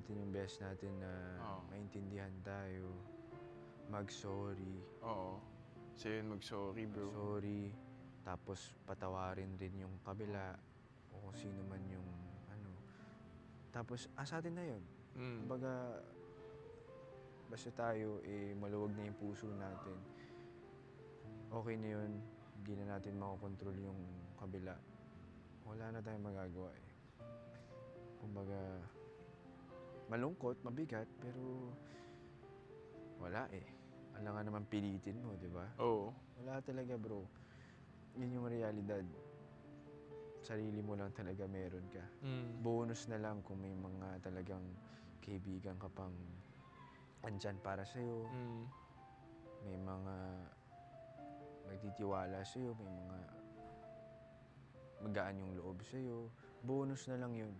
natin yung best natin na Oo. maintindihan tayo, mag-sorry. Oo. Sa'yo yun mag-sorry, bro. Sorry, tapos patawarin din yung kabila o kung sino man yung ano. Tapos sa'tin na yun. Kumbaga, basta tayo, maluwag na yung puso natin, okey na yun. Hindi na natin makokontrol yung kabila. Wala na tayong magagawa, eh. Kumbaga, malungkot, mabigat, pero wala, eh. Alangan naman pilitin mo, 'di ba? Oo. Wala talaga, bro. Yun yung realidad. Sarili mo lang talaga meron ka. Bonus na lang kung may mga talagang kaibigan ka pang andiyan para sa'yo. May mga nagtitiwala sa'yo, may mga magaan yung loob sa'yo. Bonus na lang yun.